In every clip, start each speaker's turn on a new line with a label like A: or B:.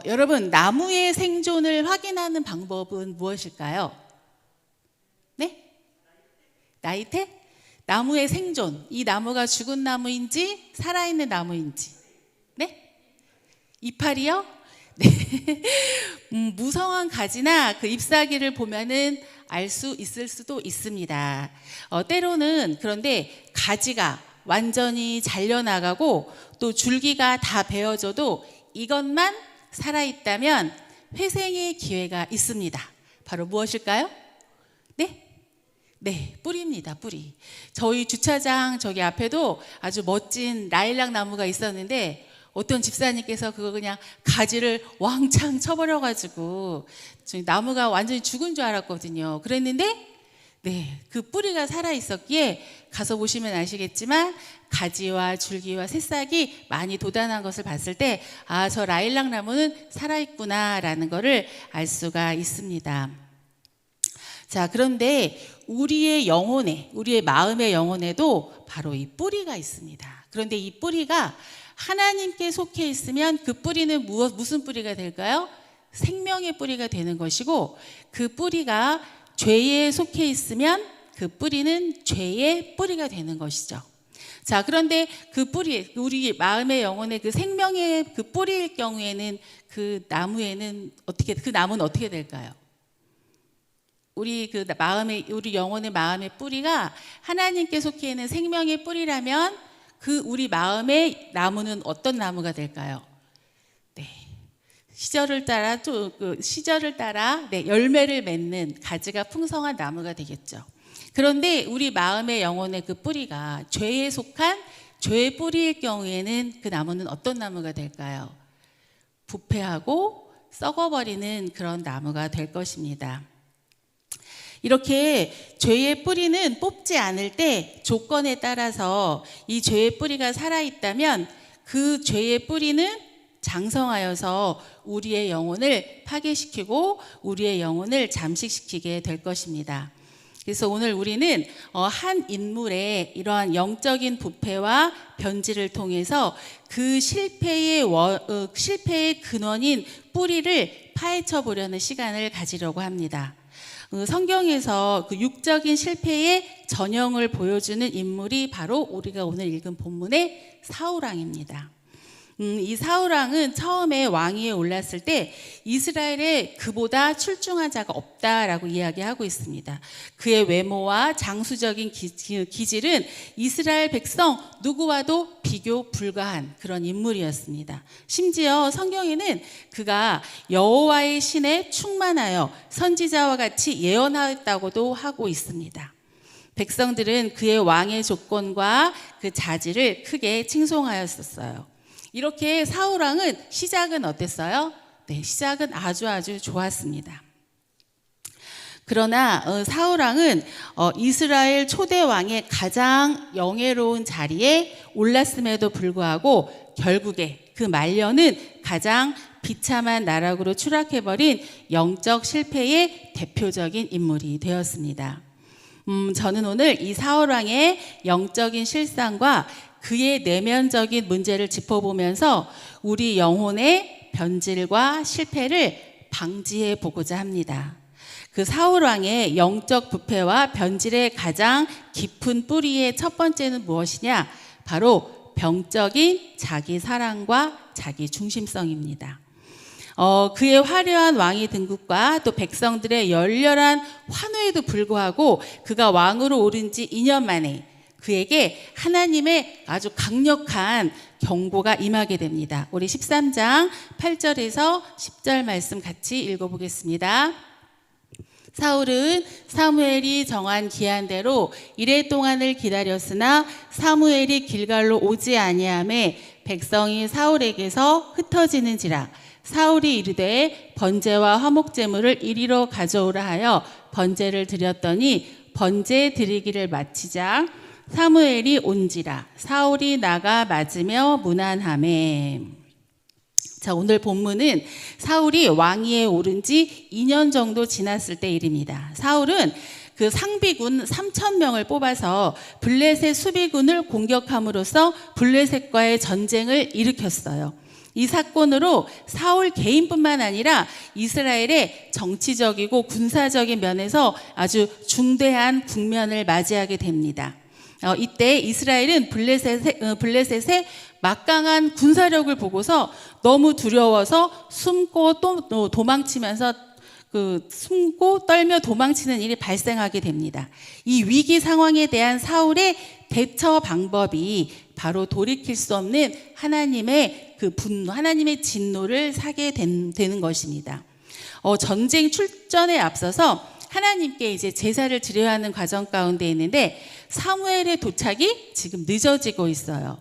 A: 여러분, 나무의 생존을 확인하는 방법은 무엇일까요? 네? 나이테? 나무의 생존. 이 나무가 죽은 나무인지 살아있는 나무인지. 네? 이파리요? 네. 무성한 가지나 그 잎사귀를 보면은 알 수 있을 수도 있습니다. 때로는 그런데 가지가 완전히 잘려나가고 또 줄기가 다 베어져도 이것만 살아있다면 회생의 기회가 있습니다. 바로 무엇일까요? 네? 네, 뿌리입니다. 뿌리. 저희 주차장 저기 앞에도 아주 멋진 라일락 나무가 있었는데 어떤 집사님께서 그거 그냥 가지를 왕창 쳐버려가지고 나무가 완전히 죽은 줄 알았거든요. 그랬는데 네, 그 뿌리가 살아있었기에 가서 보시면 아시겠지만 가지와 줄기와 새싹이 많이 돋아난 것을 봤을 때 아, 저 라일락 나무는 살아있구나 라는 것을 알 수가 있습니다. 자, 그런데 우리의 영혼에, 우리의 마음의 영혼에도 바로 이 뿌리가 있습니다. 그런데 이 뿌리가 하나님께 속해 있으면 그 뿌리는 무슨 뿌리가 될까요? 생명의 뿌리가 되는 것이고 그 뿌리가 죄에 속해 있으면 그 뿌리는 죄의 뿌리가 되는 것이죠. 자, 그런데 그 뿌리, 우리 마음의 영혼의 그 생명의 그 뿌리일 경우에는 그 나무는 어떻게 될까요? 우리 영혼의 마음의 뿌리가 하나님께 속해 있는 생명의 뿌리라면 그 우리 마음의 나무는 어떤 나무가 될까요? 네. 시절을 따라 네, 열매를 맺는 가지가 풍성한 나무가 되겠죠. 그런데 우리 마음의 영혼의 그 뿌리가 죄에 속한 죄의 뿌리일 경우에는 그 나무는 어떤 나무가 될까요? 부패하고 썩어버리는 그런 나무가 될 것입니다. 이렇게 죄의 뿌리는 뽑지 않을 때 조건에 따라서 이 죄의 뿌리가 살아있다면 그 죄의 뿌리는 장성하여서 우리의 영혼을 파괴시키고 우리의 영혼을 잠식시키게 될 것입니다. 그래서 오늘 우리는 한 인물의 이러한 영적인 부패와 변질을 통해서 그 실패의 근원인 뿌리를 파헤쳐 보려는 시간을 가지려고 합니다. 성경에서 그 육적인 실패의 전형을 보여주는 인물이 바로 우리가 오늘 읽은 본문의 사울왕입니다. 이 사울왕은 처음에 왕위에 올랐을 때 이스라엘에 그보다 출중한 자가 없다라고 이야기하고 있습니다. 그의 외모와 장수적인 기질은 이스라엘 백성 누구와도 비교 불가한 그런 인물이었습니다. 심지어 성경에는 그가 여호와의 신에 충만하여 선지자와 같이 예언하였다고도 하고 있습니다. 백성들은 그의 왕의 조건과 그 자질을 크게 칭송하였었어요. 이렇게 사울왕은 시작은 어땠어요? 네, 시작은 아주 좋았습니다. 그러나 사울왕은 이스라엘 초대 왕의 가장 영예로운 자리에 올랐음에도 불구하고 결국에 그 말년은 가장 비참한 나락으로 추락해버린 영적 실패의 대표적인 인물이 되었습니다. 저는 오늘 이 사울왕의 영적인 실상과 그의 내면적인 문제를 짚어보면서 우리 영혼의 변질과 실패를 방지해 보고자 합니다. 그 사울왕의 영적 부패와 변질의 가장 깊은 뿌리의 첫 번째는 무엇이냐? 바로 병적인 자기 사랑과 자기 중심성입니다. 그의 화려한 왕위 등극과 또 백성들의 열렬한 환호에도 불구하고 그가 왕으로 오른 지 2년 만에 그에게 하나님의 아주 강력한 경고가 임하게 됩니다. 우리 13장 8절에서 10절 말씀 같이 읽어보겠습니다. 사울은 사무엘이 정한 기한대로 이레 동안을 기다렸으나 사무엘이 길갈로 오지 아니하매 백성이 사울에게서 흩어지는지라. 사울이 이르되 번제와 화목제물을 이리로 가져오라 하여 번제를 드렸더니 번제 드리기를 마치자 사무엘이 온지라. 사울이 나가 맞으며 문안하매. 자, 오늘 본문은 사울이 왕위에 오른 지 2년 정도 지났을 때 일입니다. 사울은 그 상비군 3,000명을 뽑아서 블레셋 수비군을 공격함으로써 블레셋과의 전쟁을 일으켰어요. 이 사건으로 사울 개인뿐만 아니라 이스라엘의 정치적이고 군사적인 면에서 아주 중대한 국면을 맞이하게 됩니다. 이때 이스라엘은 블레셋의 막강한 군사력을 보고서 너무 두려워서 숨고 또 도망치면서 숨고 떨며 도망치는 일이 발생하게 됩니다. 이 위기 상황에 대한 사울의 대처 방법이 바로 돌이킬 수 없는 하나님의 분노, 하나님의 진노를 사게 되는 것입니다. 전쟁 출전에 앞서서 하나님께 이제 제사를 드려야 하는 과정 가운데 있는데 사무엘의 도착이 지금 늦어지고 있어요.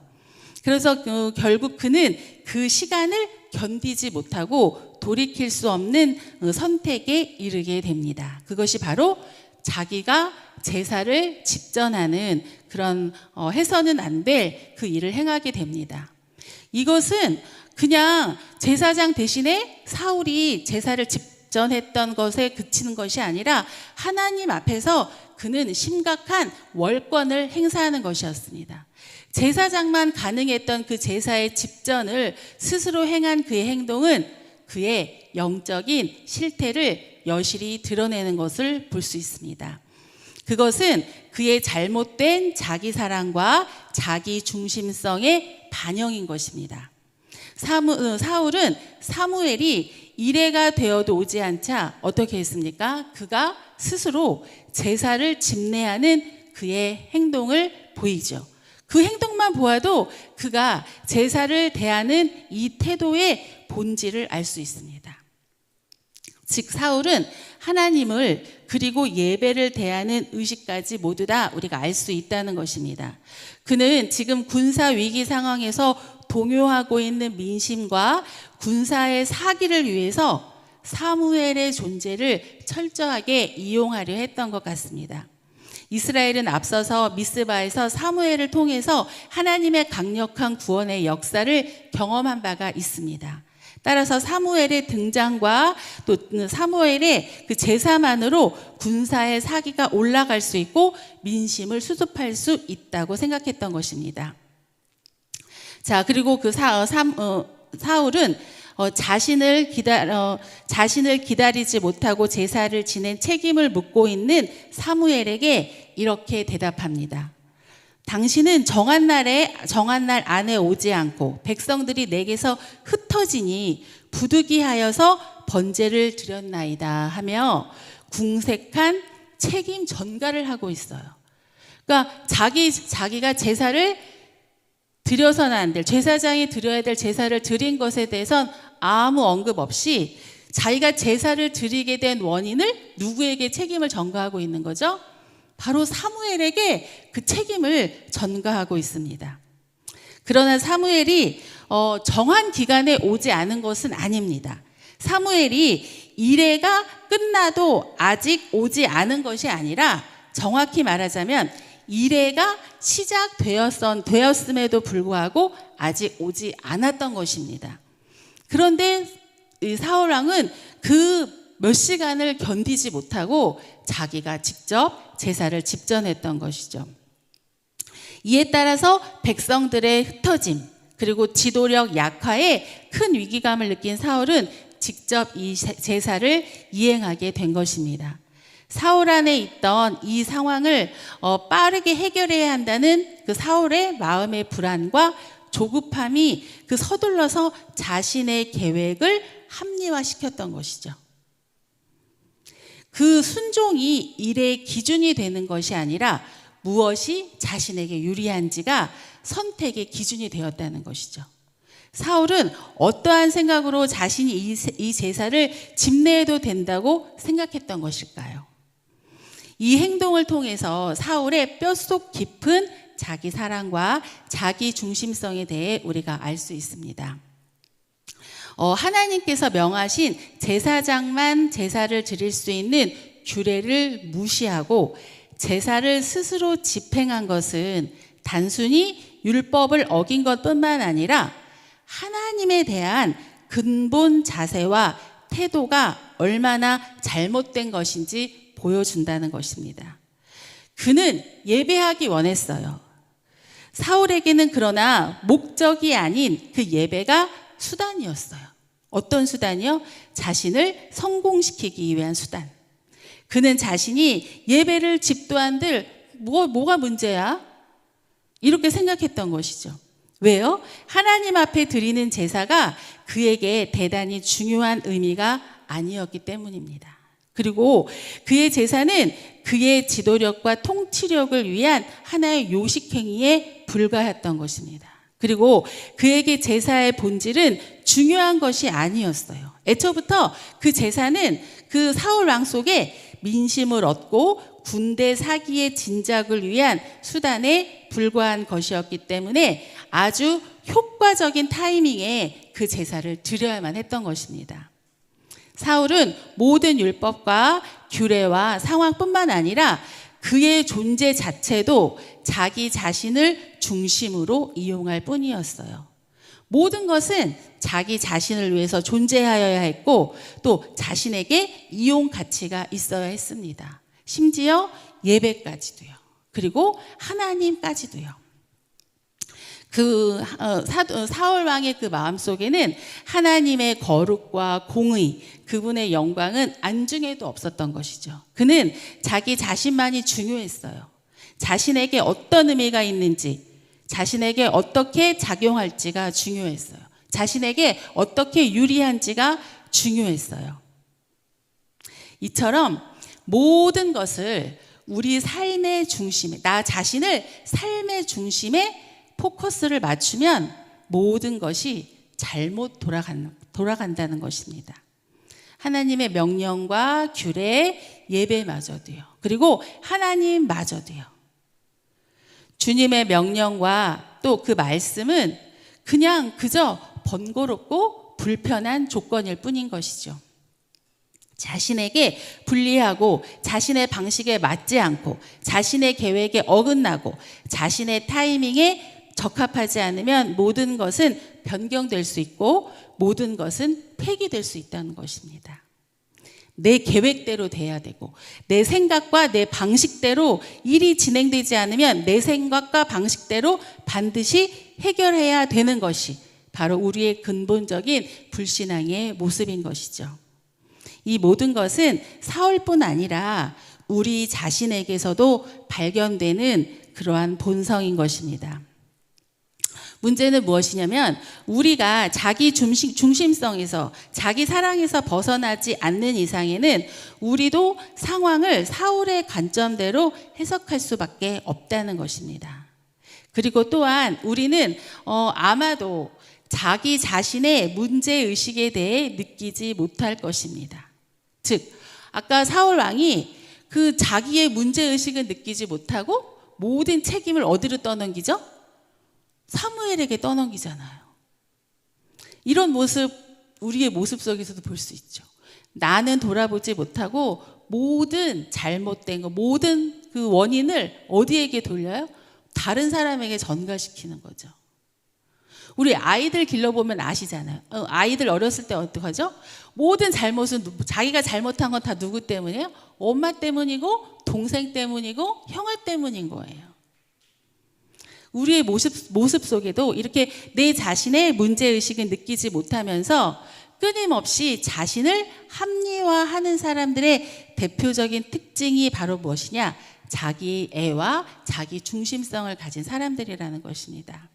A: 그래서 결국 그는 그 시간을 견디지 못하고 돌이킬 수 없는 선택에 이르게 됩니다. 그것이 바로 자기가 제사를 집전하는 그런 해서는 안 될 그 일을 행하게 됩니다. 이것은 그냥 제사장 대신에 사울이 제사를 집전했던 것에 그치는 것이 아니라 하나님 앞에서 그는 심각한 월권을 행사하는 것이었습니다. 제사장만 가능했던 그 제사의 집전을 스스로 행한 그의 행동은 그의 영적인 실태를 여실히 드러내는 것을 볼 수 있습니다. 그것은 그의 잘못된 자기 사랑과 자기 중심성의 반영인 것입니다. 사울은 사무엘이 이레가 되어도 오지 않자 어떻게 했습니까? 그가 스스로 제사를 집례하는 그의 행동을 보이죠. 그 행동만 보아도 그가 제사를 대하는 이 태도의 본질을 알 수 있습니다. 즉 사울은 하나님을 그리고 예배를 대하는 의식까지 모두 다 우리가 알 수 있다는 것입니다. 그는 지금 군사 위기 상황에서 동요하고 있는 민심과 군사의 사기를 위해서 사무엘의 존재를 철저하게 이용하려 했던 것 같습니다. 이스라엘은 앞서서 미스바에서 사무엘을 통해서 하나님의 강력한 구원의 역사를 경험한 바가 있습니다. 따라서 사무엘의 등장과 또 사무엘의 그 제사만으로 군사의 사기가 올라갈 수 있고 민심을 수습할 수 있다고 생각했던 것입니다. 자, 그리고 그 사울은 자신을 기다리지 못하고 제사를 지낸 책임을 묻고 있는 사무엘에게 이렇게 대답합니다. 당신은 정한 날 안에 오지 않고 백성들이 내게서 흩어지니 부득이하여서 번제를 드렸나이다 하며 궁색한 책임 전가를 하고 있어요. 그러니까 자기가 제사를 드려서는 안 될, 제사장이 드려야 될 제사를 드린 것에 대해선 아무 언급 없이 자기가 제사를 드리게 된 원인을 누구에게 책임을 전가하고 있는 거죠? 바로 사무엘에게 그 책임을 전가하고 있습니다. 그러나 사무엘이 정한 기간에 오지 않은 것은 아닙니다. 사무엘이 이레가 끝나도 아직 오지 않은 것이 아니라 정확히 말하자면 이레가 시작되었음에도 불구하고 아직 오지 않았던 것입니다. 그런데 사울 왕은 그 몇 시간을 견디지 못하고 자기가 직접 제사를 집전했던 것이죠. 이에 따라서 백성들의 흩어짐 그리고 지도력 약화에 큰 위기감을 느낀 사울은 직접 이 제사를 이행하게 된 것입니다. 사울 안에 있던 이 상황을 빠르게 해결해야 한다는 그 사울의 마음의 불안과 조급함이 그 서둘러서 자신의 계획을 합리화시켰던 것이죠. 그 순종이 일의 기준이 되는 것이 아니라 무엇이 자신에게 유리한지가 선택의 기준이 되었다는 것이죠. 사울은 어떠한 생각으로 자신이 이 제사를 집례해도 된다고 생각했던 것일까요? 이 행동을 통해서 사울의 뼛속 깊은 자기 사랑과 자기 중심성에 대해 우리가 알 수 있습니다. 하나님께서 명하신 제사장만 제사를 드릴 수 있는 규례를 무시하고 제사를 스스로 집행한 것은 단순히 율법을 어긴 것뿐만 아니라 하나님에 대한 근본 자세와 태도가 얼마나 잘못된 것인지 보여준다는 것입니다. 그는 예배하기 원했어요. 사울에게는 그러나 목적이 아닌 그 예배가 수단이었어요. 어떤 수단이요? 자신을 성공시키기 위한 수단. 그는 자신이 예배를 집도한들 뭐가 문제야? 이렇게 생각했던 것이죠. 왜요? 하나님 앞에 드리는 제사가 그에게 대단히 중요한 의미가 아니었기 때문입니다. 그리고 그의 제사는 그의 지도력과 통치력을 위한 하나의 요식행위에 불과했던 것입니다. 그리고 그에게 제사의 본질은 중요한 것이 아니었어요. 애초부터 그 제사는 그 사울 왕 속에 민심을 얻고 군대 사기의 진작을 위한 수단에 불과한 것이었기 때문에 아주 효과적인 타이밍에 그 제사를 드려야만 했던 것입니다. 사울은 모든 율법과 규례와 상황뿐만 아니라 그의 존재 자체도 자기 자신을 중심으로 이용할 뿐이었어요. 모든 것은 자기 자신을 위해서 존재하여야 했고 또 자신에게 이용 가치가 있어야 했습니다. 심지어 예배까지도요. 그리고 하나님까지도요. 사울 왕의 그 마음속에는 하나님의 거룩과 공의, 그분의 영광은 안중에도 없었던 것이죠. 그는 자기 자신만이 중요했어요. 자신에게 어떤 의미가 있는지, 자신에게 어떻게 작용할지가 중요했어요. 자신에게 어떻게 유리한지가 중요했어요. 이처럼 모든 것을 우리 삶의 중심에, 나 자신을 삶의 중심에 포커스를 맞추면 모든 것이 잘못 돌아간다는 것입니다. 하나님의 명령과 규례, 예배마저도요. 그리고 하나님마저도요. 주님의 명령과 또 그 말씀은 그냥 그저 번거롭고 불편한 조건일 뿐인 것이죠. 자신에게 불리하고 자신의 방식에 맞지 않고 자신의 계획에 어긋나고 자신의 타이밍에 적합하지 않으면 모든 것은 변경될 수 있고 모든 것은 폐기될 수 있다는 것입니다. 내 계획대로 돼야 되고 내 생각과 내 방식대로 일이 진행되지 않으면 내 생각과 방식대로 반드시 해결해야 되는 것이 바로 우리의 근본적인 불신앙의 모습인 것이죠. 이 모든 것은 사울뿐 아니라 우리 자신에게서도 발견되는 그러한 본성인 것입니다. 문제는 무엇이냐면 우리가 자기 중심성에서 자기 사랑에서 벗어나지 않는 이상에는 우리도 상황을 사울의 관점대로 해석할 수밖에 없다는 것입니다. 그리고 또한 우리는 아마도 자기 자신의 문제의식에 대해 느끼지 못할 것입니다. 즉 아까 사울 왕이 그 자기의 문제의식을 느끼지 못하고 모든 책임을 어디로 떠넘기죠? 사무엘에게 떠넘기잖아요. 이런 모습 우리의 모습 속에서도 볼 수 있죠. 나는 돌아보지 못하고 모든 잘못된 거 모든 그 원인을 어디에게 돌려요? 다른 사람에게 전가시키는 거죠. 우리 아이들 길러보면 아시잖아요. 아이들 어렸을 때 어떡하죠? 모든 잘못은 자기가 잘못한 건 다 누구 때문이에요? 엄마 때문이고 동생 때문이고 형아 때문인 거예요. 우리의 모습 속에도 이렇게 내 자신의 문제의식을 느끼지 못하면서 끊임없이 자신을 합리화하는 사람들의 대표적인 특징이 바로 무엇이냐? 자기 애와 자기 중심성을 가진 사람들이라는 것입니다.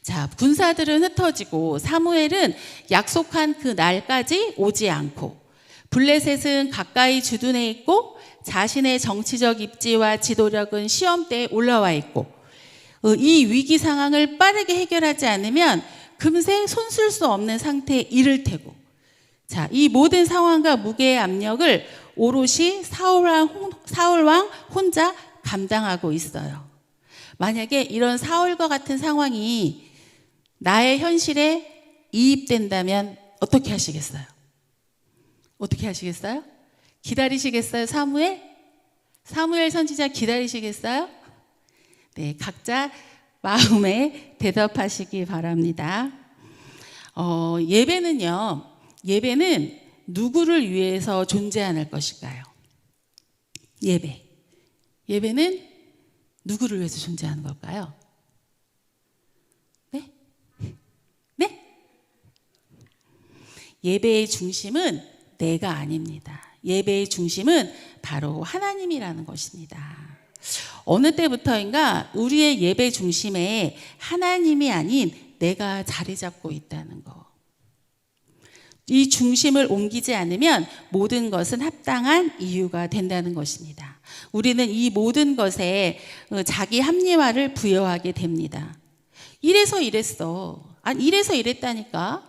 A: 자, 군사들은 흩어지고 사무엘은 약속한 그 날까지 오지 않고 블레셋은 가까이 주둔해 있고 자신의 정치적 입지와 지도력은 시험대에 올라와 있고 이 위기 상황을 빠르게 해결하지 않으면 금세 손쓸 수 없는 상태에 이를 테고 자, 이 모든 상황과 무게의 압력을 오롯이 사울왕 혼자 감당하고 있어요. 만약에 이런 사울과 같은 상황이 나의 현실에 이입된다면 어떻게 하시겠어요? 어떻게 하시겠어요? 기다리시겠어요? 사무엘 선지자 기다리시겠어요? 네, 각자 마음에 대답하시기 바랍니다. 예배는 누구를 위해서 존재하는 것일까요? 예배는 누구를 위해서 존재하는 걸까요? 네? 예배의 중심은 내가 아닙니다. 예배의 중심은 바로 하나님이라는 것입니다. 어느 때부터인가 우리의 예배 중심에 하나님이 아닌 내가 자리 잡고 있다는 거. 이 중심을 옮기지 않으면 모든 것은 합당한 이유가 된다는 것입니다. 우리는 이 모든 것에 자기 합리화를 부여하게 됩니다. 이래서 이랬어. 아니, 이래서 이랬다니까.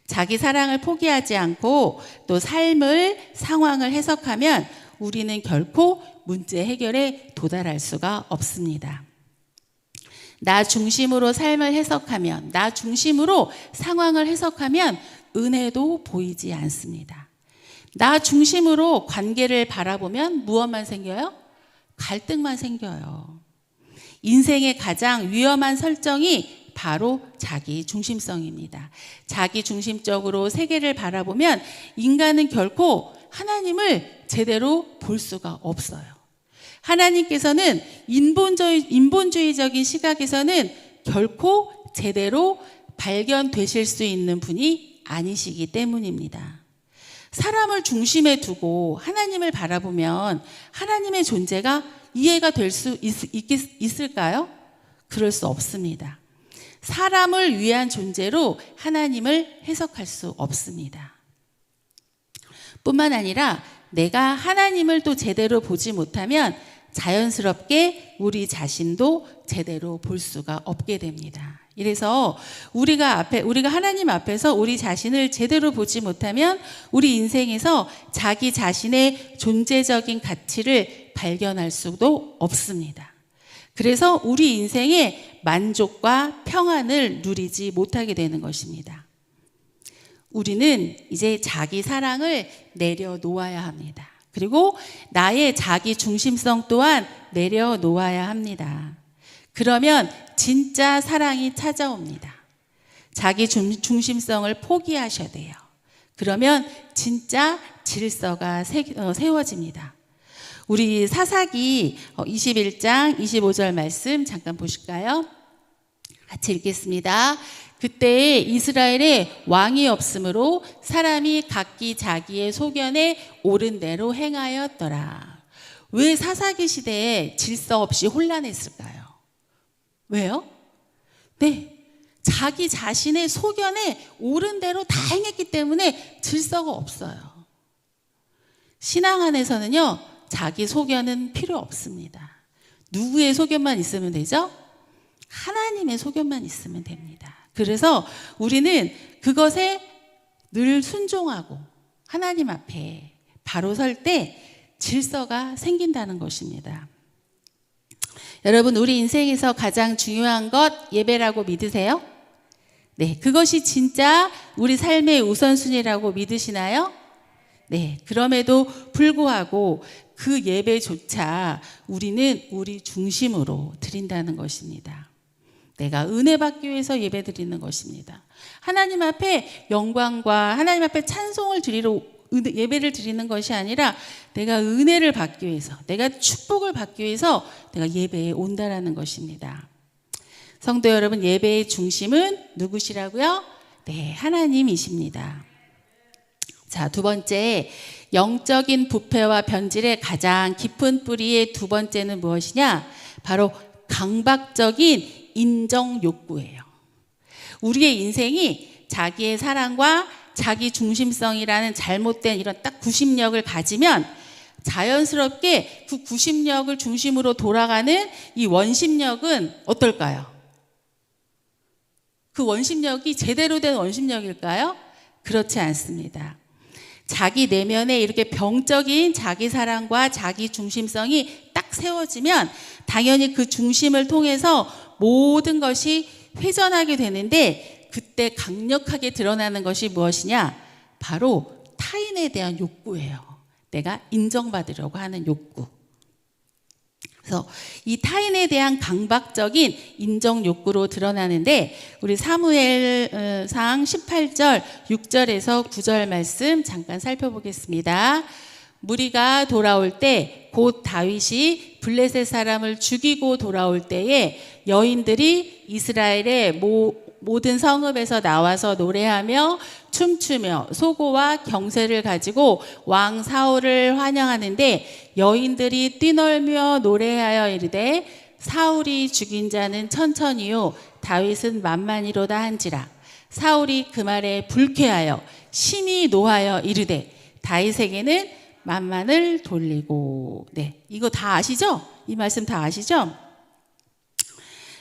A: 자기 사랑을 포기하지 않고 또 삶을, 상황을 해석하면 우리는 결코 문제 해결에 도달할 수가 없습니다. 나 중심으로 삶을 해석하면, 나 중심으로 상황을 해석하면 은혜도 보이지 않습니다. 나 중심으로 관계를 바라보면 무엇만 생겨요? 갈등만 생겨요. 인생의 가장 위험한 설정이 바로 자기 중심성입니다. 자기 중심적으로 세계를 바라보면 인간은 결코 하나님을 제대로 볼 수가 없어요. 하나님께서는 인본주의적인 시각에서는 결코 제대로 발견되실 수 있는 분이 아니시기 때문입니다. 사람을 중심에 두고 하나님을 바라보면 하나님의 존재가 이해가 될 수 있을까요? 그럴 수 없습니다. 사람을 위한 존재로 하나님을 해석할 수 없습니다. 뿐만 아니라 내가 하나님을 또 제대로 보지 못하면 자연스럽게 우리 자신도 제대로 볼 수가 없게 됩니다. 이래서 우리가 하나님 앞에서 우리 자신을 제대로 보지 못하면 우리 인생에서 자기 자신의 존재적인 가치를 발견할 수도 없습니다. 그래서 우리 인생의 만족과 평안을 누리지 못하게 되는 것입니다. 우리는 이제 자기 사랑을 내려놓아야 합니다. 그리고 나의 자기 중심성 또한 내려놓아야 합니다. 그러면 진짜 사랑이 찾아옵니다. 자기 중심성을 포기하셔야 돼요. 그러면 진짜 질서가 세워집니다. 우리 사사기 21장 25절 말씀 잠깐 보실까요? 같이 읽겠습니다. 그때 이스라엘에 왕이 없으므로 사람이 각기 자기의 소견에 옳은 대로 행하였더라. 왜 사사기 시대에 질서 없이 혼란했을까요? 왜요? 네, 자기 자신의 소견에 옳은 대로 다 행했기 때문에 질서가 없어요. 신앙 안에서는요, 자기 소견은 필요 없습니다. 누구의 소견만 있으면 되죠? 하나님의 소견만 있으면 됩니다. 그래서 우리는 그것에 늘 순종하고 하나님 앞에 바로 설 때 질서가 생긴다는 것입니다. 여러분, 우리 인생에서 가장 중요한 것 예배라고 믿으세요? 네, 그것이 진짜 우리 삶의 우선순위라고 믿으시나요? 네, 그럼에도 불구하고 그 예배조차 우리는 우리 중심으로 드린다는 것입니다. 내가 은혜 받기 위해서 예배 드리는 것입니다. 하나님 앞에 영광과 하나님 앞에 찬송을 드리러 예배를 드리는 것이 아니라 내가 은혜를 받기 위해서, 내가 축복을 받기 위해서 내가 예배에 온다라는 것입니다. 성도 여러분, 예배의 중심은 누구시라고요? 네, 하나님이십니다. 자, 두 번째, 영적인 부패와 변질의 가장 깊은 뿌리의 두 번째는 무엇이냐? 바로 강박적인 인정 욕구예요. 우리의 인생이 자기의 사랑과 자기 중심성이라는 잘못된 이런 딱 구심력을 가지면 자연스럽게 그 구심력을 중심으로 돌아가는 이 원심력은 어떨까요? 그 원심력이 제대로 된 원심력일까요? 그렇지 않습니다. 자기 내면에 이렇게 병적인 자기 사랑과 자기 중심성이 딱 세워지면 당연히 그 중심을 통해서 모든 것이 회전하게 되는데 그때 강력하게 드러나는 것이 무엇이냐? 바로 타인에 대한 욕구예요. 내가 인정받으려고 하는 욕구. 그래서 이 타인에 대한 강박적인 인정 욕구로 드러나는데 우리 사무엘상 18절 6절에서 9절 말씀 잠깐 살펴보겠습니다. 무리가 돌아올 때 곧 다윗이 블레셋 사람을 죽이고 돌아올 때에 여인들이 이스라엘의 모든 성읍에서 나와서 노래하며 춤추며 소고와 경쇠를 가지고 왕 사울을 환영하는데 여인들이 뛰놀며 노래하여 이르되 사울이 죽인 자는 천천히요 다윗은 만만이로다 한지라. 사울이 그 말에 불쾌하여 심히 노하여 이르되 다윗에게는 만만을 돌리고. 네, 이거 다 아시죠? 이 말씀 다 아시죠?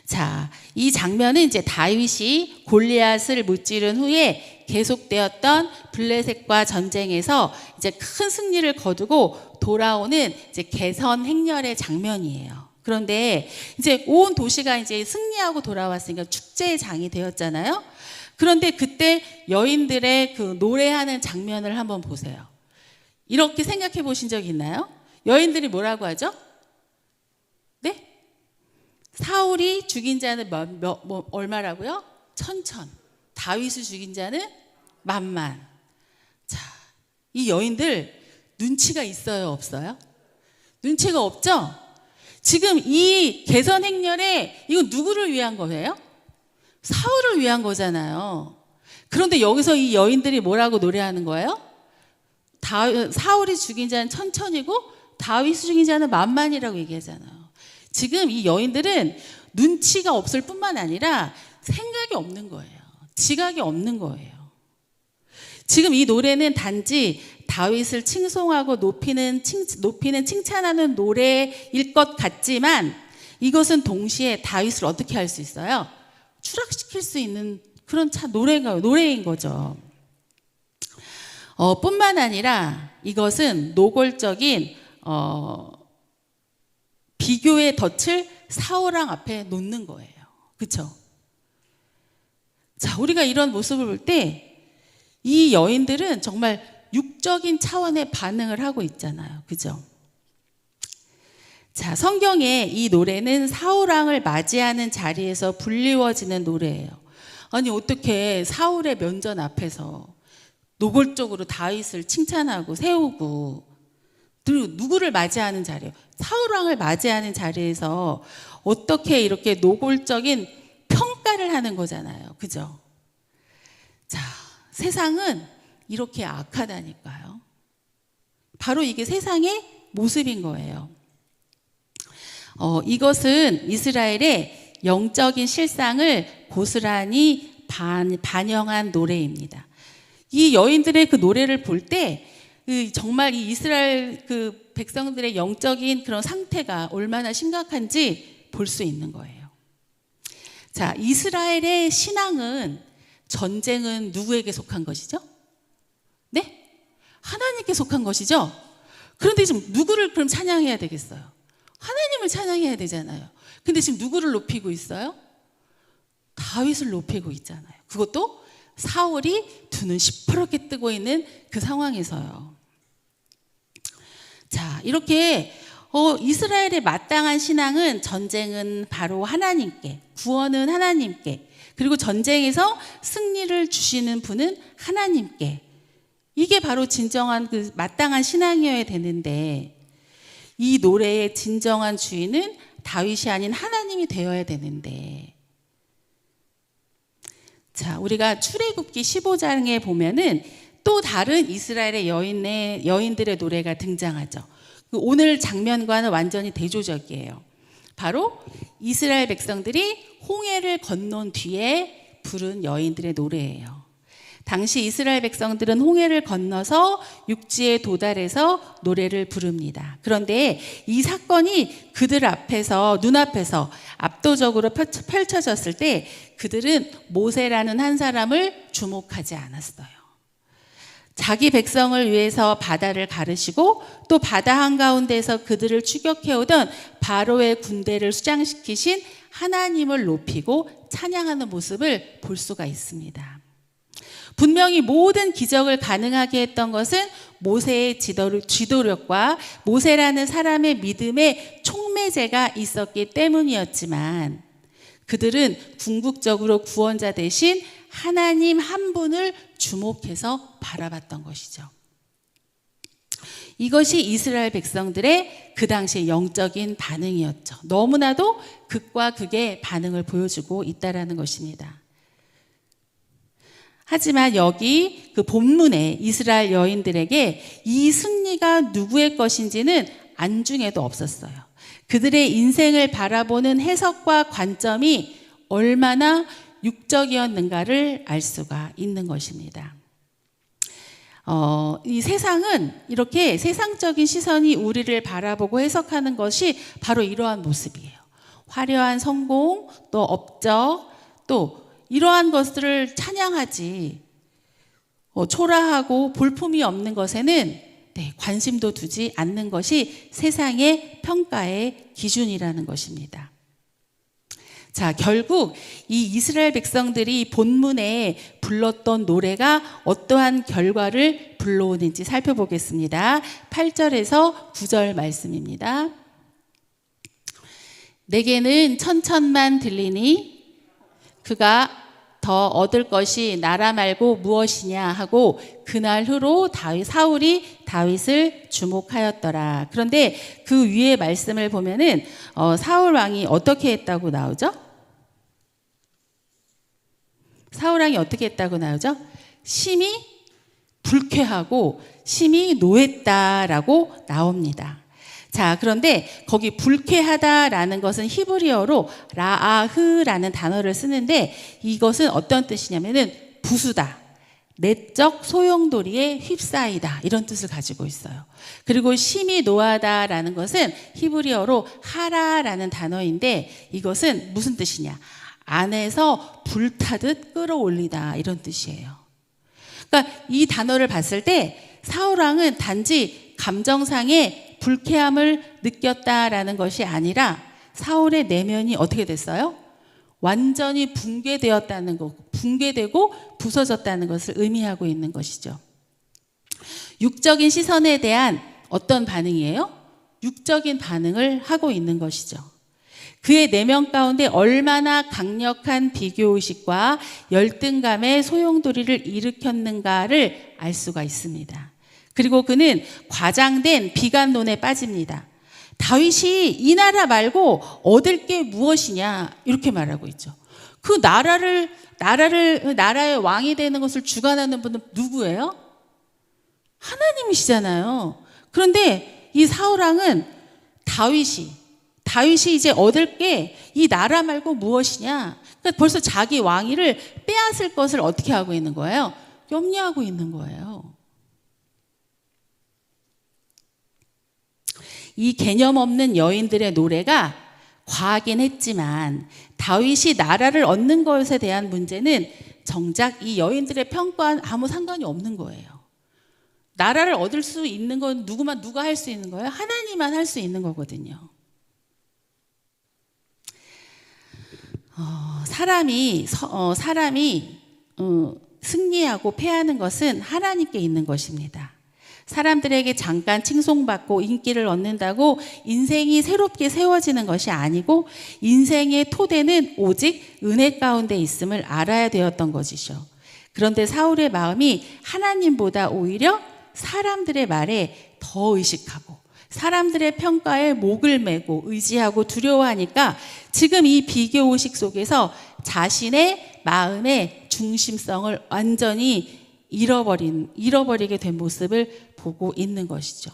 A: 자, 이 장면은 이제 다윗이 골리앗을 무찌른 후에 계속되었던 블레셋과 전쟁에서 이제 큰 승리를 거두고 돌아오는 이제 개선 행렬의 장면이에요. 그런데 이제 온 도시가 이제 승리하고 돌아왔으니까 축제의 장이 되었잖아요. 그런데 그때 여인들의 그 노래하는 장면을 한번 보세요. 이렇게 생각해 보신 적 있나요? 여인들이 뭐라고 하죠? 네? 사울이 죽인 자는 얼마라고요? 천천. 다윗을 죽인 자는 만만. 자, 이 여인들 눈치가 있어요, 없어요? 눈치가 없죠? 지금 이 개선 행렬에 이건 누구를 위한 거예요? 사울을 위한 거잖아요. 그런데 여기서 이 여인들이 뭐라고 노래하는 거예요? 사울이 죽인 자는 천천이고 다윗이 죽인 자는 만만이라고 얘기하잖아요. 지금 이 여인들은 눈치가 없을 뿐만 아니라 생각이 없는 거예요. 지각이 없는 거예요. 지금 이 노래는 단지 다윗을 칭송하고 높이는 칭찬하는 노래일 것 같지만 이것은 동시에 다윗을 어떻게 할 수 있어요? 추락시킬 수 있는 그런 노래인 거죠. 뿐만 아니라 이것은 노골적인 비교의 덫을 사울왕 앞에 놓는 거예요. 그렇죠? 자, 우리가 이런 모습을 볼 때 이 여인들은 정말 육적인 차원의 반응을 하고 있잖아요. 그죠? 자, 성경에 이 노래는 사울왕을 맞이하는 자리에서 불리워지는 노래예요. 아니, 어떻게 사울의 면전 앞에서 노골적으로 다윗을 칭찬하고 세우고 누구를 맞이하는 자리예요? 사울왕을 맞이하는 자리에서 어떻게 이렇게 노골적인 평가를 하는 거잖아요. 그죠? 자, 세상은 이렇게 악하다니까요. 바로 이게 세상의 모습인 거예요. 이것은 이스라엘의 영적인 실상을 고스란히 반영한 노래입니다. 이 여인들의 그 노래를 볼 때 정말 이 이스라엘 그 백성들의 영적인 그런 상태가 얼마나 심각한지 볼 수 있는 거예요. 자, 이스라엘의 신앙은 전쟁은 누구에게 속한 것이죠? 네? 하나님께 속한 것이죠? 그런데 지금 누구를 그럼 찬양해야 되겠어요? 하나님을 찬양해야 되잖아요. 근데 지금 누구를 높이고 있어요? 다윗을 높이고 있잖아요. 그것도 사울이 두 눈 시퍼렇게 뜨고 있는 그 상황에서요. 자, 이렇게 이스라엘의 마땅한 신앙은 전쟁은 바로 하나님께, 구원은 하나님께, 그리고 전쟁에서 승리를 주시는 분은 하나님께. 이게 바로 진정한 그 마땅한 신앙이어야 되는데 이 노래의 진정한 주인은 다윗이 아닌 하나님이 되어야 되는데, 자, 우리가 출애굽기 15장에 보면은 또 다른 이스라엘의 여인들의 노래가 등장하죠. 오늘 장면과는 완전히 대조적이에요. 바로 이스라엘 백성들이 홍해를 건넌 뒤에 부른 여인들의 노래예요. 당시 이스라엘 백성들은 홍해를 건너서 육지에 도달해서 노래를 부릅니다. 그런데 이 사건이 그들 앞에서, 눈앞에서 압도적으로 펼쳐졌을 때 그들은 모세라는 한 사람을 주목하지 않았어요. 자기 백성을 위해서 바다를 가르시고 또 바다 한가운데서 그들을 추격해오던 바로의 군대를 수장시키신 하나님을 높이고 찬양하는 모습을 볼 수가 있습니다. 분명히 모든 기적을 가능하게 했던 것은 모세의 지도력과 모세라는 사람의 믿음의 촉매제가 있었기 때문이었지만 그들은 궁극적으로 구원자 대신 하나님 한 분을 주목해서 바라봤던 것이죠. 이것이 이스라엘 백성들의 그 당시의 영적인 반응이었죠. 너무나도 극과 극의 반응을 보여주고 있다라는 것입니다. 하지만 여기 그 본문에 이스라엘 여인들에게 이 승리가 누구의 것인지는 안중에도 없었어요. 그들의 인생을 바라보는 해석과 관점이 얼마나 육적이었는가를 알 수가 있는 것입니다. 이 세상은 이렇게 세상적인 시선이 우리를 바라보고 해석하는 것이 바로 이러한 모습이에요. 화려한 성공, 또 업적, 또 이러한 것들을 찬양하지 초라하고 볼품이 없는 것에는 관심도 두지 않는 것이 세상의 평가의 기준이라는 것입니다. 자, 결국 이 이스라엘 백성들이 본문에 불렀던 노래가 어떠한 결과를 불러오는지 살펴보겠습니다. 8절에서 9절 말씀입니다. 내게는 천천만 들리니 그가 더 얻을 것이 나라 말고 무엇이냐 하고 그날 후로 사울이 다윗을 주목하였더라. 그런데 그 위에 말씀을 보면은 사울 왕이 어떻게 했다고 나오죠? 사울 왕이 어떻게 했다고 나오죠? 심히 불쾌하고 심히 노했다라고 나옵니다. 자, 그런데 거기 불쾌하다라는 것은 히브리어로 라아흐라는 단어를 쓰는데 이것은 어떤 뜻이냐면은 부수다, 내적 소용돌이에 휩싸이다 이런 뜻을 가지고 있어요. 그리고 심히 노하다라는 것은 히브리어로 하라라는 단어인데 이것은 무슨 뜻이냐? 안에서 불타듯 끌어올리다 이런 뜻이에요. 그러니까 이 단어를 봤을 때 사울 왕은 단지 감정상의 불쾌함을 느꼈다라는 것이 아니라 사울의 내면이 어떻게 됐어요? 완전히 붕괴되었다는 것, 붕괴되고 부서졌다는 것을 의미하고 있는 것이죠. 육적인 시선에 대한 어떤 반응이에요? 육적인 반응을 하고 있는 것이죠. 그의 내면 가운데 얼마나 강력한 비교의식과 열등감의 소용돌이를 일으켰는가를 알 수가 있습니다. 그리고 그는 과장된 비관론에 빠집니다. 다윗이 이 나라 말고 얻을 게 무엇이냐 이렇게 말하고 있죠. 그 나라의 왕이 되는 것을 주관하는 분은 누구예요? 하나님이시잖아요. 그런데 이 사울 왕은 다윗이 이제 얻을 게 이 나라 말고 무엇이냐. 그러니까 벌써 자기 왕위를 빼앗을 것을 어떻게 하고 있는 거예요? 염려하고 있는 거예요. 이 개념 없는 여인들의 노래가 과하긴 했지만 다윗이 나라를 얻는 것에 대한 문제는 정작 이 여인들의 평가와는 아무 상관이 없는 거예요. 나라를 얻을 수 있는 건 누가 할 수 있는 거예요? 하나님만 할 수 있는 거거든요. 사람이 승리하고 패하는 것은 하나님께 있는 것입니다. 사람들에게 잠깐 칭송받고 인기를 얻는다고 인생이 새롭게 세워지는 것이 아니고 인생의 토대는 오직 은혜 가운데 있음을 알아야 되었던 것이죠. 그런데 사울의 마음이 하나님보다 오히려 사람들의 말에 더 의식하고 사람들의 평가에 목을 메고 의지하고 두려워하니까 지금 이 비교의식 속에서 자신의 마음의 중심성을 완전히 잃어버리게 된 모습을 보고 있는 것이죠.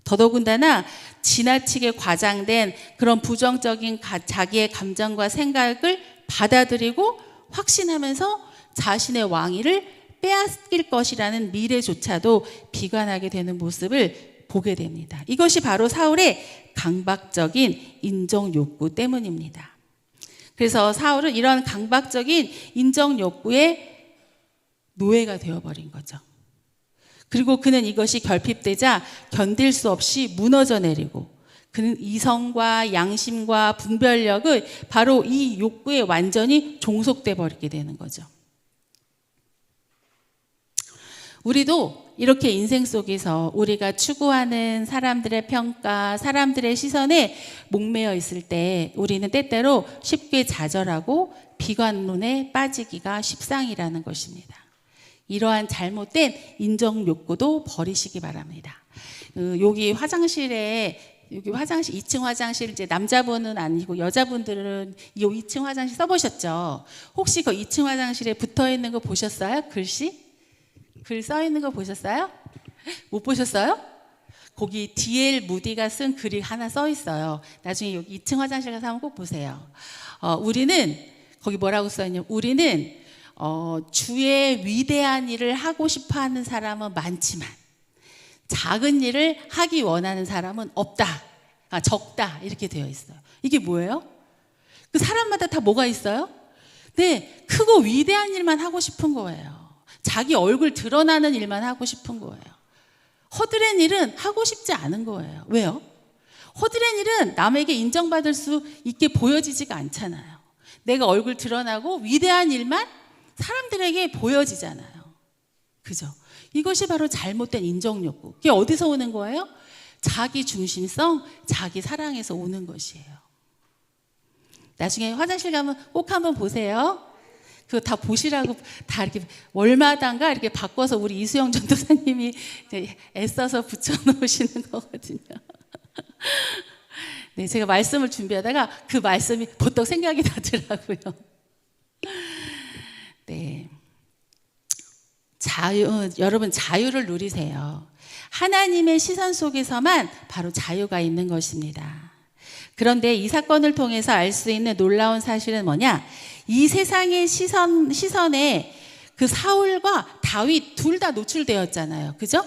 A: 더더군다나 지나치게 과장된 그런 부정적인 자기의 감정과 생각을 받아들이고 확신하면서 자신의 왕위를 빼앗길 것이라는 미래조차도 비관하게 되는 모습을 보게 됩니다. 이것이 바로 사울의 강박적인 인정 욕구 때문입니다. 그래서 사울은 이런 강박적인 인정 욕구에 노예가 되어버린 거죠. 그리고 그는 이것이 결핍되자 견딜 수 없이 무너져 내리고 그는 이성과 양심과 분별력을 바로 이 욕구에 완전히 종속돼 버리게 되는 거죠. 우리도 이렇게 인생 속에서 우리가 추구하는 사람들의 평가, 사람들의 시선에 목매어 있을 때 우리는 때때로 쉽게 좌절하고 비관론에 빠지기가 십상이라는 것입니다. 이러한 잘못된 인정 욕구도 버리시기 바랍니다. 여기 화장실에 여기 화장실 2층 화장실 이제 남자분은 아니고 여자분들은 이 2층 화장실 써보셨죠? 혹시 그 2층 화장실에 붙어 있는 거 보셨어요? 글씨? 글 써 있는 거 보셨어요? 못 보셨어요? 거기 D.L. 무디가 쓴 글이 하나 써 있어요. 나중에 여기 2층 화장실 가서 한번 꼭 보세요. 우리는 거기 뭐라고 써 있냐면 우리는 주의 위대한 일을 하고 싶어하는 사람은 많지만 작은 일을 하기 원하는 사람은 없다. 적다. 이렇게 되어 있어요. 이게 뭐예요? 그 사람마다 다 뭐가 있어요? 네, 크고 위대한 일만 하고 싶은 거예요. 자기 얼굴 드러나는 일만 하고 싶은 거예요. 허드렛 일은 하고 싶지 않은 거예요. 왜요? 허드렛 일은 남에게 인정받을 수 있게 보여지지가 않잖아요. 내가 얼굴 드러나고 위대한 일만 사람들에게 보여지잖아요. 그죠? 이것이 바로 잘못된 인정욕구. 그게 어디서 오는 거예요? 자기 중심성, 자기 사랑에서 오는 것이에요. 나중에 화장실 가면 꼭 한번 보세요. 그거 다 보시라고 다 이렇게 월마다인가 이렇게 바꿔서 우리 이수영 전도사님이 이제 애써서 붙여놓으시는 거거든요. 네, 제가 말씀을 준비하다가 그 말씀이 벌떡 생각이 나더라고요. 네, 여러분 자유를 누리세요. 하나님의 시선 속에서만 바로 자유가 있는 것입니다. 그런데 이 사건을 통해서 알 수 있는 놀라운 사실은 뭐냐? 이 세상의 시선에 그 사울과 다윗 둘 다 노출되었잖아요. 그죠?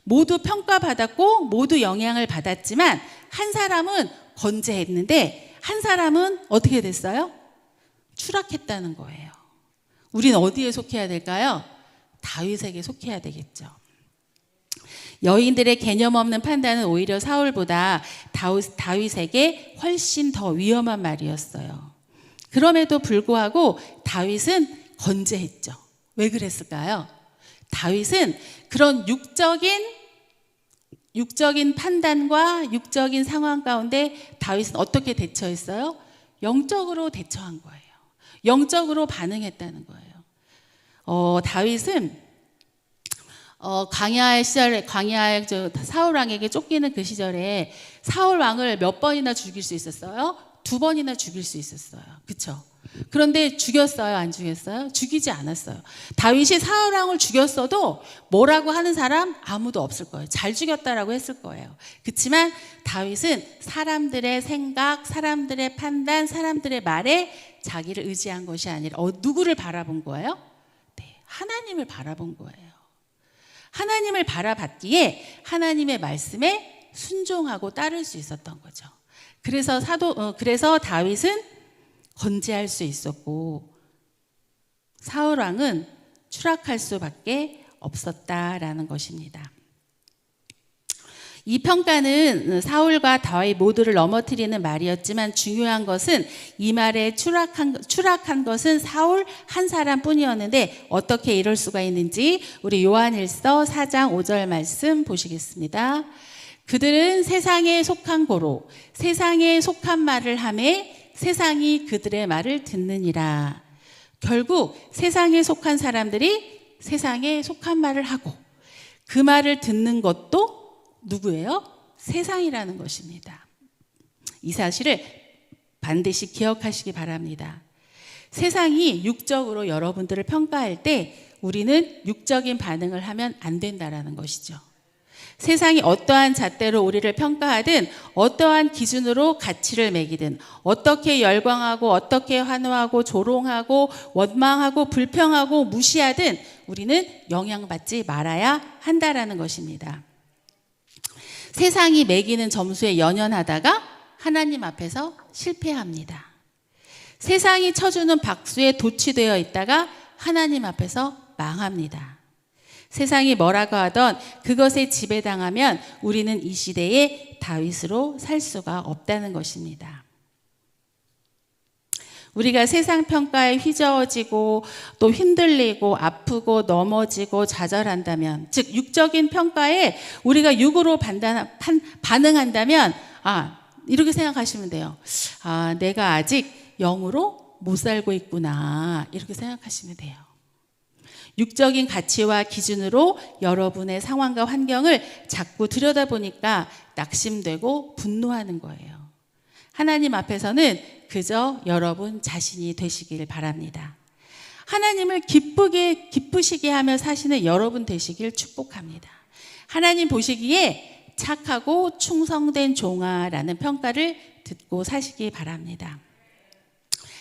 A: 모두 평가받았고 모두 영향을 받았지만 한 사람은 건재했는데 한 사람은 어떻게 됐어요? 추락했다는 거예요. 우리는 어디에 속해야 될까요? 다윗에게 속해야 되겠죠. 여인들의 개념 없는 판단은 오히려 사울보다 다윗에게 훨씬 더 위험한 말이었어요. 그럼에도 불구하고 다윗은 건재했죠. 왜 그랬을까요? 다윗은 그런 육적인 판단과 육적인 상황 가운데 다윗은 어떻게 대처했어요? 영적으로 대처한 거예요. 영적으로 반응했다는 거예요. 다윗은 광야의 시절에 사울 왕에게 쫓기는 그 시절에 사울 왕을 몇 번이나 죽일 수 있었어요? 2번이나 죽일 수 있었어요. 그렇죠? 그런데 죽였어요? 안 죽였어요? 죽이지 않았어요. 다윗이 사울 왕을 죽였어도 뭐라고 하는 사람 아무도 없을 거예요. 잘 죽였다라고 했을 거예요. 그렇지만 다윗은 사람들의 생각, 사람들의 판단, 사람들의 말에 자기를 의지한 것이 아니라 누구를 바라본 거예요? 네, 하나님을 바라본 거예요. 하나님을 바라봤기에 하나님의 말씀에 순종하고 따를 수 있었던 거죠. 그래서 다윗은 건재할 수 있었고 사울 왕은 추락할 수밖에 없었다라는 것입니다. 이 평가는 사울과 다윗 모두를 넘어뜨리는 말이었지만 중요한 것은 이 말에 추락한 것은 사울 한 사람뿐이었는데 어떻게 이럴 수가 있는지 우리 요한일서 4장 5절 말씀 보시겠습니다. 그들은 세상에 속한 고로 세상에 속한 말을 하매 세상이 그들의 말을 듣느니라. 결국 세상에 속한 사람들이 세상에 속한 말을 하고 그 말을 듣는 것도 누구예요? 세상이라는 것입니다. 이 사실을 반드시 기억하시기 바랍니다. 세상이 육적으로 여러분들을 평가할 때 우리는 육적인 반응을 하면 안 된다라는 것이죠. 세상이 어떠한 잣대로 우리를 평가하든 어떠한 기준으로 가치를 매기든 어떻게 열광하고 어떻게 환호하고 조롱하고 원망하고 불평하고 무시하든 우리는 영향받지 말아야 한다라는 것입니다. 세상이 매기는 점수에 연연하다가 하나님 앞에서 실패합니다. 세상이 쳐주는 박수에 도취되어 있다가 하나님 앞에서 망합니다. 세상이 뭐라고 하던 그것에 지배당하면 우리는 이 시대에 다윗으로 살 수가 없다는 것입니다. 우리가 세상 평가에 휘저어지고 또 흔들리고 아프고 넘어지고 좌절한다면, 즉 육적인 평가에 우리가 육으로 반응한다면 이렇게 생각하시면 돼요. 내가 아직 영으로 못 살고 있구나, 이렇게 생각하시면 돼요. 육적인 가치와 기준으로 여러분의 상황과 환경을 자꾸 들여다보니까 낙심되고 분노하는 거예요. 하나님 앞에서는 그저 여러분 자신이 되시길 바랍니다. 하나님을 기쁘시게 하며 사시는 여러분 되시길 축복합니다. 하나님 보시기에 착하고 충성된 종아라는 평가를 듣고 사시기 바랍니다.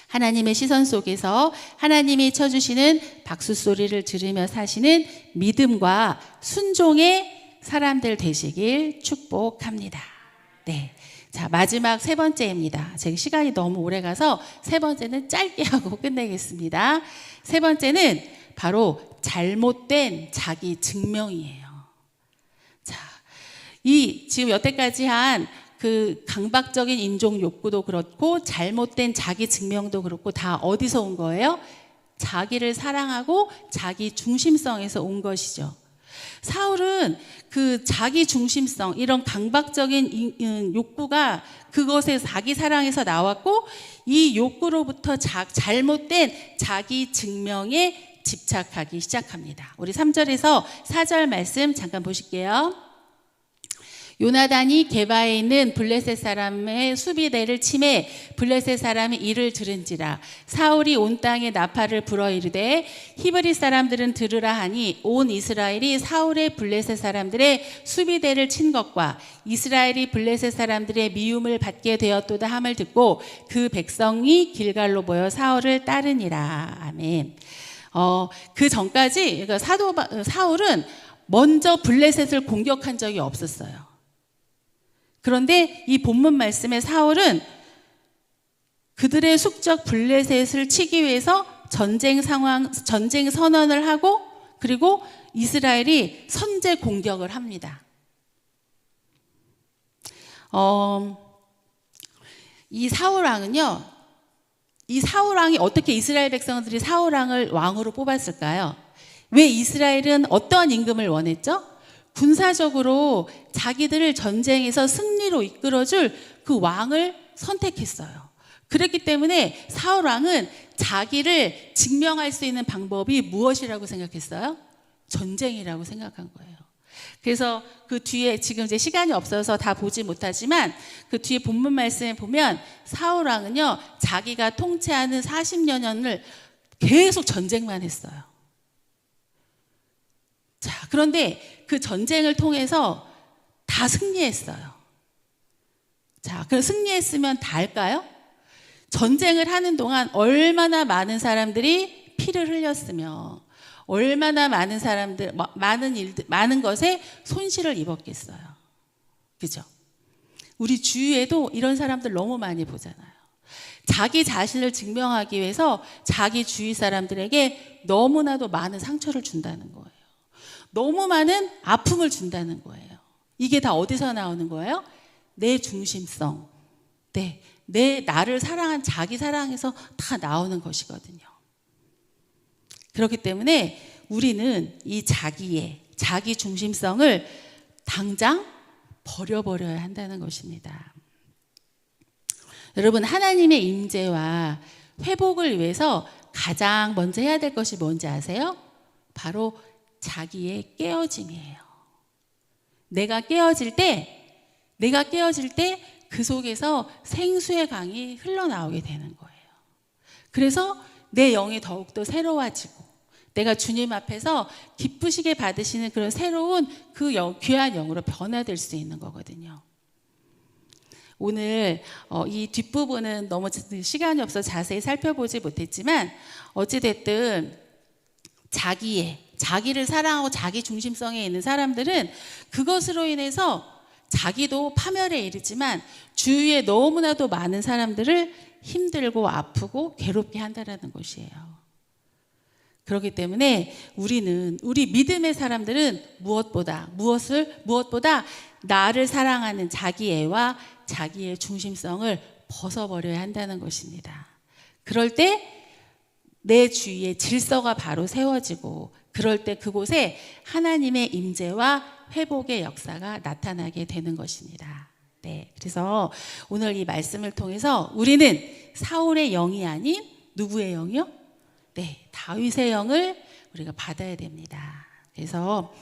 A: 하나님의 시선 속에서 하나님이 쳐주시는 박수 소리를 들으며 사시는 믿음과 순종의 사람들 되시길 축복합니다. 네. 자, 마지막 세 번째입니다. 제가 시간이 너무 오래 가서 세 번째는 짧게 하고 끝내겠습니다. 세 번째는 바로 잘못된 자기 증명이에요. 자, 지금 여태까지 한 그 강박적인 인종 욕구도 그렇고 잘못된 자기 증명도 그렇고 다 어디서 온 거예요? 자기를 사랑하고 자기 중심성에서 온 것이죠. 사울은 그 자기 중심성, 이런 강박적인 욕구가 그것에 자기 사랑에서 나왔고 이 욕구로부터 잘못된 자기 증명에 집착하기 시작합니다. 우리 3절에서 4절 말씀 잠깐 보실게요. 요나단이 게바에 있는 블레셋 사람의 수비대를 치매 블레셋 사람이 이를 들은지라 사울이 온 땅에 나팔을 불어 이르되 히브리 사람들은 들으라 하니 온 이스라엘이 사울의 블레셋 사람들의 수비대를 친 것과 이스라엘이 블레셋 사람들의 미움을 받게 되었도다 함을 듣고 그 백성이 길갈로 모여 사울을 따르니라. 아멘. 그 전까지 그러니까 사울은 먼저 블레셋을 공격한 적이 없었어요. 그런데 이 본문 말씀에 사울은 그들의 숙적 블레셋을 치기 위해서 전쟁 선언을 하고 그리고 이스라엘이 선제 공격을 합니다. 이 사울왕은요, 이 사울왕이 어떻게 이스라엘 백성들이 사울왕을 왕으로 뽑았을까요? 왜 이스라엘은 어떠한 임금을 원했죠? 군사적으로 자기들을 전쟁에서 승리로 이끌어줄 그 왕을 선택했어요. 그렇기 때문에 사울왕은 자기를 증명할 수 있는 방법이 무엇이라고 생각했어요? 전쟁이라고 생각한 거예요. 그래서 그 뒤에 지금 이제 시간이 없어서 다 보지 못하지만 그 뒤에 본문 말씀에 보면 사울왕은요, 자기가 통치하는 40여 년을 계속 전쟁만 했어요. 자, 그런데 그 전쟁을 통해서 다 승리했어요. 자, 그럼 승리했으면 다 할까요? 전쟁을 하는 동안 얼마나 많은 사람들이 피를 흘렸으며 얼마나 많은 사람들, 많은 것에 손실을 입었겠어요. 그죠? 우리 주위에도 이런 사람들 너무 많이 보잖아요. 자기 자신을 증명하기 위해서 자기 주위 사람들에게 너무나도 많은 상처를 준다는 거예요. 너무 많은 아픔을 준다는 거예요. 이게 다 어디서 나오는 거예요? 내 중심성. 네, 나를 사랑한 자기 사랑에서 다 나오는 것이거든요. 그렇기 때문에 우리는 이 자기 중심성을 당장 버려버려야 한다는 것입니다. 여러분, 하나님의 임재와 회복을 위해서 가장 먼저 해야 될 것이 뭔지 아세요? 바로 자기의 깨어짐이에요. 내가 깨어질 때 그 속에서 생수의 강이 흘러나오게 되는 거예요. 그래서 내 영이 더욱더 새로워지고 내가 주님 앞에서 기쁘시게 받으시는 그런 새로운 그 귀한 영으로 변화될 수 있는 거거든요. 오늘 이 뒷부분은 너무 시간이 없어서 자세히 살펴보지 못했지만 어찌됐든 자기를 사랑하고 자기 중심성에 있는 사람들은 그것으로 인해서 자기도 파멸에 이르지만 주위에 너무나도 많은 사람들을 힘들고 아프고 괴롭게 한다는 것이에요. 그렇기 때문에 우리 믿음의 사람들은 무엇보다 나를 사랑하는 자기 애와 자기의 중심성을 벗어버려야 한다는 것입니다. 그럴 때 내 주위에 질서가 바로 세워지고 그럴 때 그곳에 하나님의 임재와 회복의 역사가 나타나게 되는 것입니다. 네, 그래서 오늘 이 말씀을 통해서 우리는 사울의 영이 아닌 누구의 영이요? 네, 다윗의 영을 우리가 받아야 됩니다. 그래서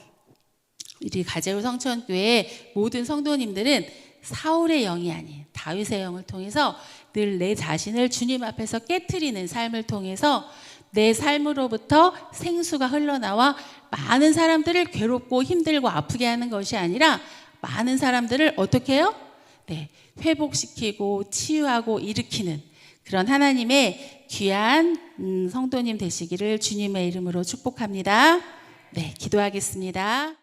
A: 우리 가재울 성천교회 모든 성도님들은 사울의 영이 아닌 다윗의 영을 통해서 늘 내 자신을 주님 앞에서 깨트리는 삶을 통해서 내 삶으로부터 생수가 흘러나와 많은 사람들을 괴롭고 힘들고 아프게 하는 것이 아니라 많은 사람들을 어떻게 해요? 네, 회복시키고 치유하고 일으키는 그런 하나님의 귀한 성도님 되시기를 주님의 이름으로 축복합니다. 네, 기도하겠습니다.